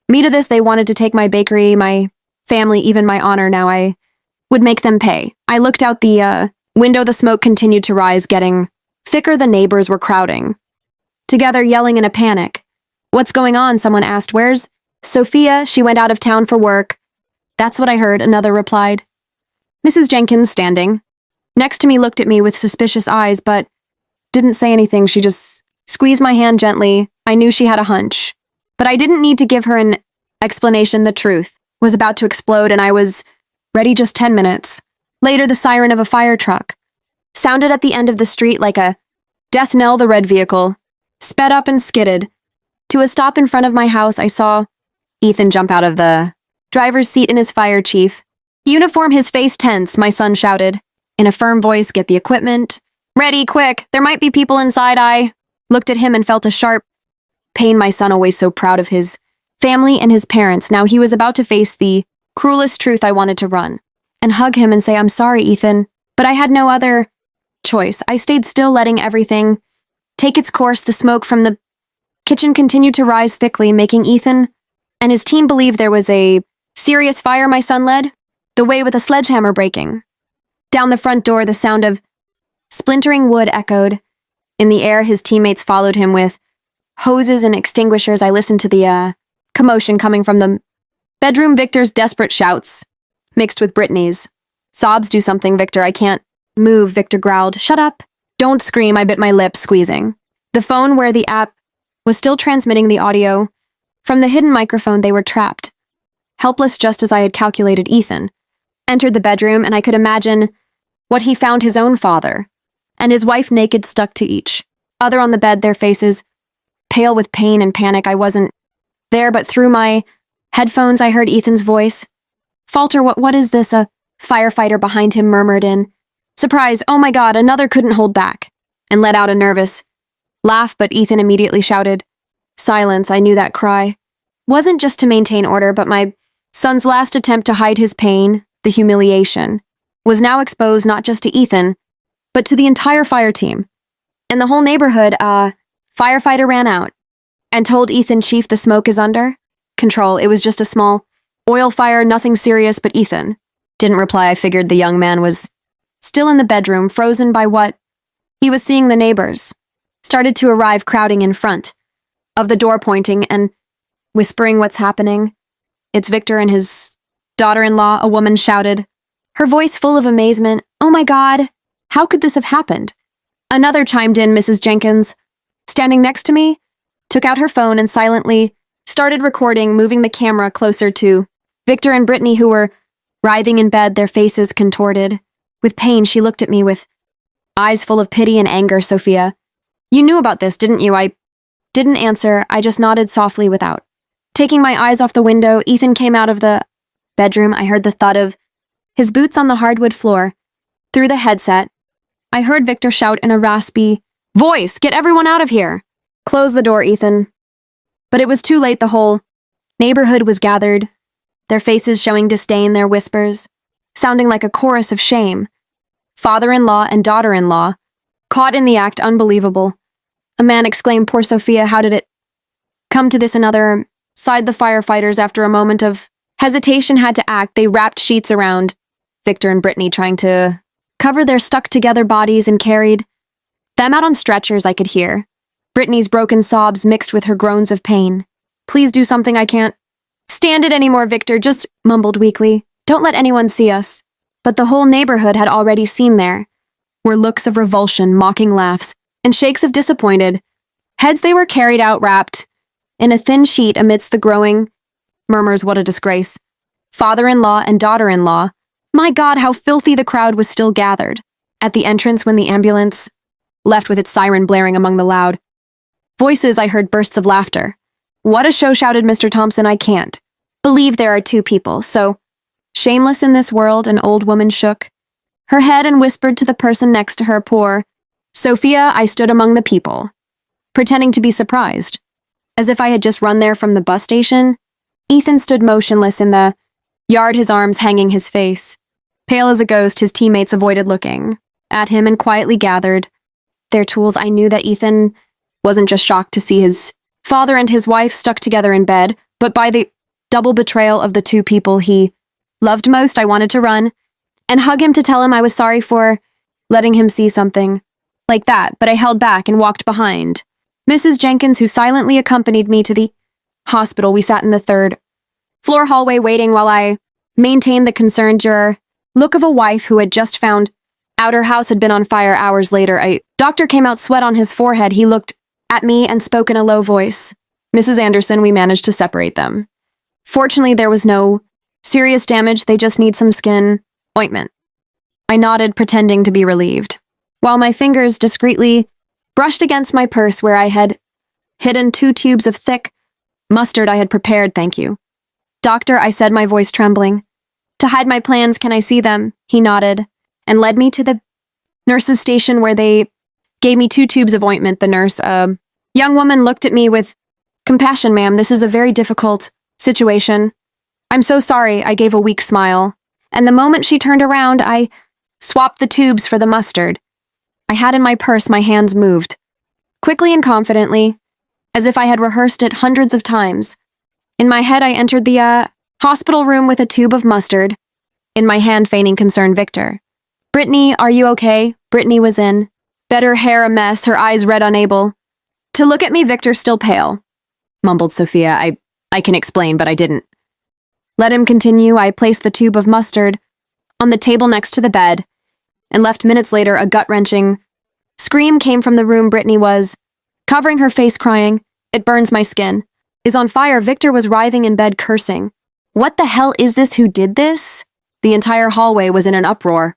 me to this. They wanted to take my bakery, my family, even my honor. Now I would make them pay. I looked out the window. The smoke continued to rise, getting thicker. The neighbors were crowding together, yelling in a panic. "What's going on?" someone asked. "Where's Sophia?" "She went out of town for work." "That's what I heard," another replied. Mrs. Jenkins, standing next to me, looked at me with suspicious eyes, but didn't say anything. She just squeezed my hand gently. I knew she had a hunch, but I didn't need to give her an explanation. The truth was about to explode, and I was ready. Just 10 minutes later, the siren of a fire truck sounded at the end of the street like a death knell. The red vehicle sped up and skidded to a stop in front of my house. I saw Ethan jump out of the driver's seat in his fire chief uniform, his face tense. My son shouted in a firm voice, "Get the equipment ready, quick. There might be people inside." I looked at him and felt a sharp pain. My son, always so proud of his family and his parents. Now he was about to face the cruelest truth. I wanted to run and hug him and say, "I'm sorry, Ethan," but I had no other choice. I stayed still, letting everything take its course. The smoke from the kitchen continued to rise thickly, making Ethan and his team believe there was a serious fire. My son led the way with a sledgehammer breaking down the front door. The sound of splintering wood echoed in the air. His teammates followed him with hoses and extinguishers. I listened to the commotion coming from the bedroom. Victor's desperate shouts mixed with Brittany's sobs. "Do something, Victor. I can't move." Victor growled, "Shut up. Don't scream." I bit my lip, squeezing the phone where the app was still transmitting the audio from the hidden microphone. They were trapped, helpless, just as I had calculated. Ethan entered the bedroom, and I could imagine what he found: his own father and his wife naked, stuck to each other on the bed, their faces pale with pain and panic. I wasn't there, but through my headphones I heard Ethan's voice falter. What is this? A Firefighter behind him murmured in surprise, "Oh my God," another couldn't hold back, and let out a nervous laugh, but Ethan immediately shouted, "Silence," I knew that cry. Wasn't just to maintain order, but my son's last attempt to hide his pain, the humiliation, was now exposed not just to Ethan, but to the entire fire team. And the whole neighborhood, firefighter ran out and told Ethan, "Chief, the smoke is under control. It was just a small oil fire, nothing serious," but Ethan didn't reply. I figured the young man was still in the bedroom, frozen by what he was seeing. The neighbors started to arrive, crowding in front of the door, pointing and whispering what's happening. "It's Victor and his daughter-in-law," a woman shouted, her voice full of amazement. "Oh my God, how could this have happened?" Another chimed in, Mrs. Jenkins, standing next to me, took out her phone and silently started recording, moving the camera closer to Victor and Brittany, who were writhing in bed, their faces contorted. With pain, she looked at me with eyes full of pity and anger. "Sophia, you knew about this, didn't you?" I didn't answer. I just nodded softly without taking my eyes off the window. Ethan came out of the bedroom. I heard the thud of his boots on the hardwood floor. Through the headset, I heard Victor shout in a raspy voice, "Get everyone out of here! Close the door, Ethan." But it was too late. The whole neighborhood was gathered, their faces showing disdain, their whispers sounding like a chorus of shame. Father-in-law and daughter-in-law, caught in the act. Unbelievable. A man exclaimed, "Poor Sophia, how did it come to this?" Another sighed. The firefighters, after a moment of hesitation, had to act. They wrapped sheets around Victor and Brittany, trying to cover their stuck-together bodies, and carried them out on stretchers. I could hear Brittany's broken sobs mixed with her groans of pain. "Please do something, I can't stand it anymore," Victor just mumbled weakly. "Don't let anyone see us." But the whole neighborhood had already seen. There were looks of revulsion, mocking laughs, and shakes of disappointed heads. They were carried out, wrapped in a thin sheet amidst the growing murmurs. What a disgrace. Father-in-law and daughter-in-law. My God, how filthy. The crowd was still gathered at the entrance when the ambulance left, with its siren blaring among the loud voices. I heard bursts of laughter. "What a show," shouted Mr. Thompson. "I can't believe there are two people so shameless in this world." An old woman shook her head and whispered to the person next to her, "Poor Sophia." I stood among the people, pretending to be surprised, as if I had just run there from the bus station. Ethan stood motionless in the yard, his arms hanging, his face pale as a ghost. His teammates avoided looking at him and quietly gathered their tools. I knew that Ethan wasn't just shocked to see his father and his wife stuck together in bed, but by the double betrayal of the two people he loved most. I wanted to run and hug him to tell him I was sorry for letting him see something like that, but I held back and walked behind Mrs. Jenkins, who silently accompanied me to the hospital. We sat in the third floor hallway waiting while I maintained the concerned juror look of a wife who had just found out her house had been on fire hours later. A doctor came out, sweat on his forehead. He looked at me and spoke in a low voice. "Mrs. Anderson, we managed to separate them. Fortunately, there was no serious damage. They just need some skin ointment." I nodded, pretending to be relieved, while my fingers discreetly brushed against my purse where I had hidden 2 tubes of thick mustard I had prepared. "Thank you, doctor," I said, my voice trembling. "To hide my plans, can I see them?" He nodded and led me to the nurse's station, where they gave me 2 tubes of ointment. The nurse, a young woman, looked at me with compassion. "Ma'am, this is a very difficult situation." "I'm so sorry," I gave a weak smile, and the moment she turned around, I swapped the tubes for the mustard I had in my purse. My hands moved quickly and confidently, as if I had rehearsed it hundreds of times. In my head, I entered the hospital room with a tube of mustard in my hand, feigning concern. "Victor. Brittany, are you okay?" Brittany was in bed, her hair a mess, her eyes red, unable to look at me. "Victor, still pale," mumbled Sophia. I can explain, but I didn't let him continue. I placed the tube of mustard on the table next to the bed and left. Minutes later, a gut-wrenching scream came from the room. Brittany was covering her face, crying, "It burns, my skin is on fire." Victor was writhing in bed, cursing. "What the hell is this? Who did this?" The entire hallway was in an uproar.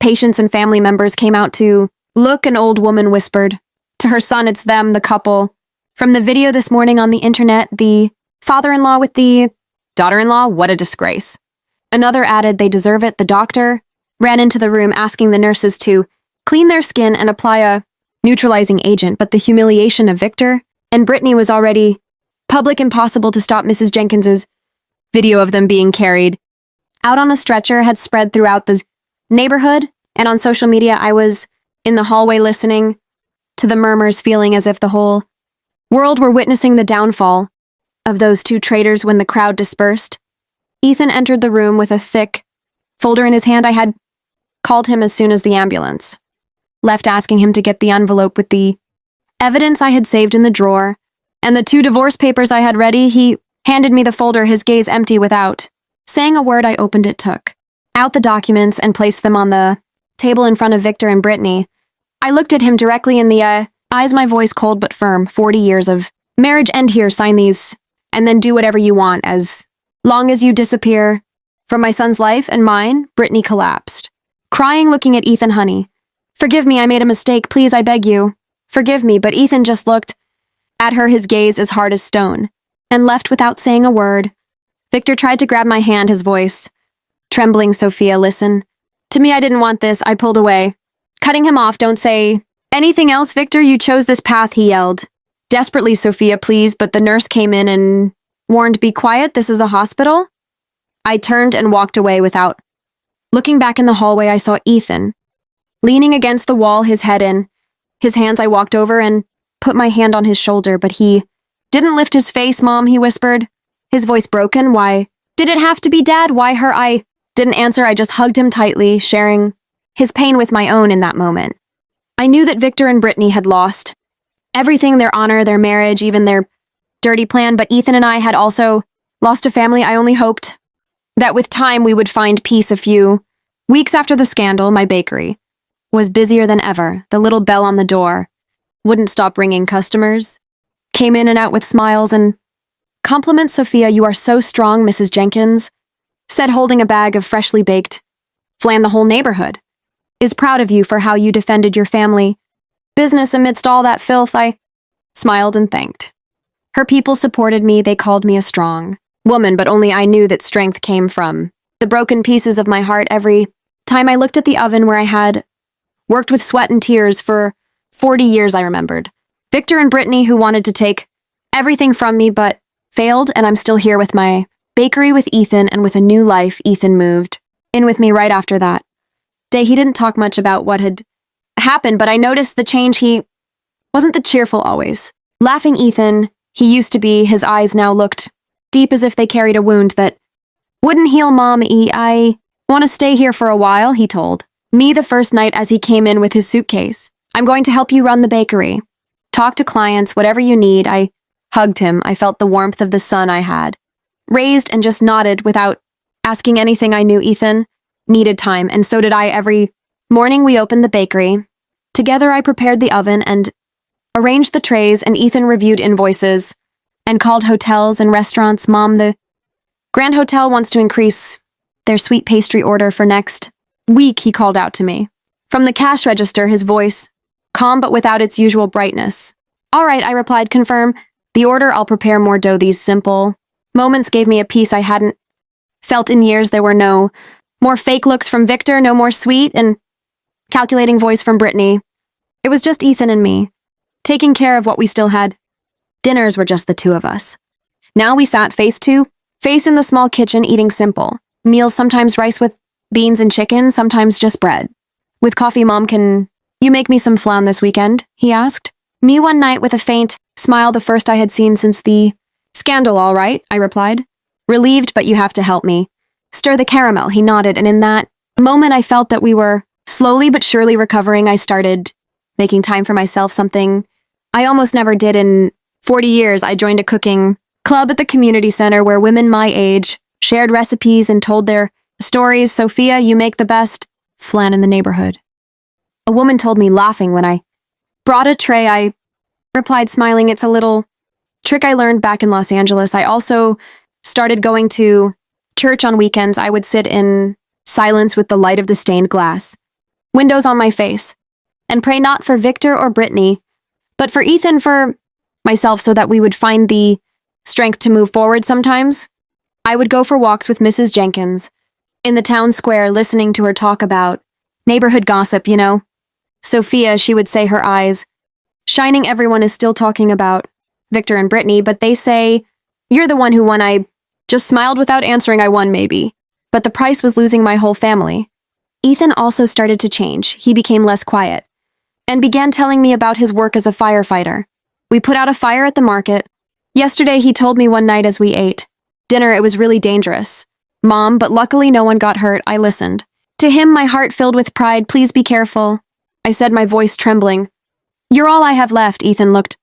Patients and family members came out to look. An old woman whispered to her son, "It's them, the couple from the video this morning on the internet, the father-in-law with the daughter-in-law. What a disgrace." Another added they deserve it. The doctor ran into the room asking the nurses to clean their skin and apply a neutralizing agent, but the humiliation of Victor and Brittany was already public. Impossible to stop. Mrs. Jenkins's video of them being carried out on a stretcher had spread throughout the neighborhood, and on social media I was in the hallway listening to the murmurs, feeling as if the whole world were witnessing the downfall of those two traitors. When the crowd dispersed, Ethan entered the room with a thick folder in his hand. I had called him as soon as the ambulance left, asking him to get the envelope with the evidence I had saved in the drawer and the 2 divorce papers I had ready. He handed me the folder, his gaze empty. Without saying a word, I opened it, took out the documents, and placed them on the table in front of Victor and Brittany. I looked at him directly in the eyes, my voice cold but firm. 40 years of marriage end here. Sign these, and then do whatever you want as long as you disappear from my son's life and mine. Brittany collapsed, crying, looking at Ethan. Honey, forgive me, I made a mistake. Please, I beg you, forgive me. But Ethan just looked at her, his gaze as hard as stone, and left without saying a word. Victor tried to grab my hand, his voice trembling. Sophia, listen to me. I didn't want this. I pulled away, cutting him off. Don't say anything else, Victor. You chose this path, he yelled desperately. Sophia, please. But the nurse came in and warned, be quiet. This is a hospital. I turned and walked away without looking back. In the hallway, I saw Ethan leaning against the wall, his head in his hands. I walked over and put my hand on his shoulder, but he didn't lift his face. Mom, he whispered, his voice broken. Why did it have to be Dad? Why her? I didn't answer. I just hugged him tightly, sharing his pain with my own in that moment. I knew that Victor and Brittany had lost everything, their honor, their marriage, even their dirty plan, but Ethan and I had also lost a family. I only hoped that with time we would find peace. A few weeks after the scandal, my bakery was busier than ever. The little bell on the door wouldn't stop ringing. Customers came in and out with smiles and compliments. Sophia, you are so strong, Mrs. Jenkins said, holding a bag of freshly baked flan. The whole neighborhood is proud of you for how you defended your family business amidst all that filth. I smiled and thanked her. People supported me. They called me a strong woman, but only I knew that strength came from the broken pieces of my heart. Every time I looked at the oven where I had worked with sweat and tears for 40 years, I remembered Victor and Brittany, who wanted to take everything from me but failed, and I'm still here with my bakery, with Ethan, and with a new life. Ethan moved in with me right after that day. He didn't talk much about what had happened, but I noticed the change. He wasn't the cheerful, always laughing Ethan he used to be. His eyes now looked deep, as if they carried a wound that wouldn't heal. Mom, I want to stay here for a while, he told me the first night as he came in with his suitcase. I'm going to help you run the bakery, talk to clients, whatever you need. I hugged him. I felt the warmth of the son I had raised and just nodded without asking anything. I knew Ethan needed time, and so did I. Every morning we opened the bakery. Together I prepared the oven and arranged the trays, and Ethan reviewed invoices and called hotels and restaurants. Mom, the Grand Hotel wants to increase their sweet pastry order for next week, he called out to me from the cash register, his voice calm but without its usual brightness. All right, I replied. Confirm the order. I'll prepare more dough. These simple moments gave me a peace I hadn't felt in years. There were no more fake looks from Victor, no more sweet and calculating voice from Brittany. It was just Ethan and me, taking care of what we still had. Dinners were just the two of us. Now we sat face to face in the small kitchen, eating simple meals, sometimes rice with beans and chicken, sometimes just bread with coffee. Mom, can you make me some flan this weekend? He asked me one night with a faint smile, the first I had seen since the scandal. All right, I replied, relieved, but you have to help me stir the caramel. He nodded, and in that moment I felt that we were slowly but surely recovering. I started making time for myself, something I almost never did in 40 years. I joined a cooking club at the community center where women my age shared recipes and told their stories. Sophia, you make the best flan in the neighborhood, a woman told me, laughing when I brought a tray. I replied, smiling, it's a little trick I learned back in Los Angeles. I also started going to church on weekends. I would sit in silence with the light of the stained glass windows on my face and pray not for Victor or Brittany, but for Ethan, for myself, so that we would find the strength to move forward. Sometimes I would go for walks with Mrs. Jenkins, in the town square listening to her talk about neighborhood gossip, you know. Sophia, she would say, her eyes shining. Everyone is still talking about Victor and Brittany, but they say, "You're the one who won." I just smiled without answering. I won, maybe. But the price was losing my whole family. Ethan also started to change. He became less quiet and began telling me about his work as a firefighter. We put out a fire at the market. Yesterday, he told me one night as we ate dinner, it was really dangerous. Mom, but luckily no one got hurt. I listened. To him, my heart filled with pride. "Please be careful," I said, my voice trembling. "You're all I have left." Ethan looked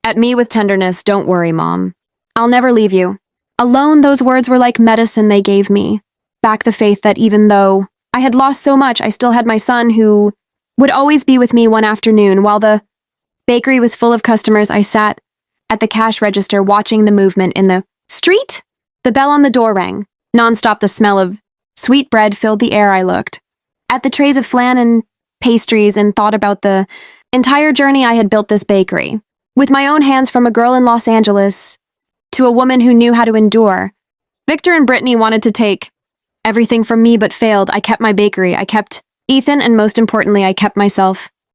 at me with tenderness. "Don't worry, Mom. I'll never leave you." Alone, those words were like medicine. They gave me back the faith that even though I had lost so much, I still had my son who would always be with me. One afternoon, while the bakery was full of customers, I sat at the cash register watching the movement in the street. The bell on the door rang. Nonstop, the smell of sweet bread filled the air. I looked at the trays of flan and pastries and thought about the entire journey I had built this bakery. With my own hands, from a girl in Los Angeles to a woman who knew how to endure. Victor and Brittany wanted to take everything from me but failed. I kept my bakery. I kept Ethan, and most importantly, I kept myself.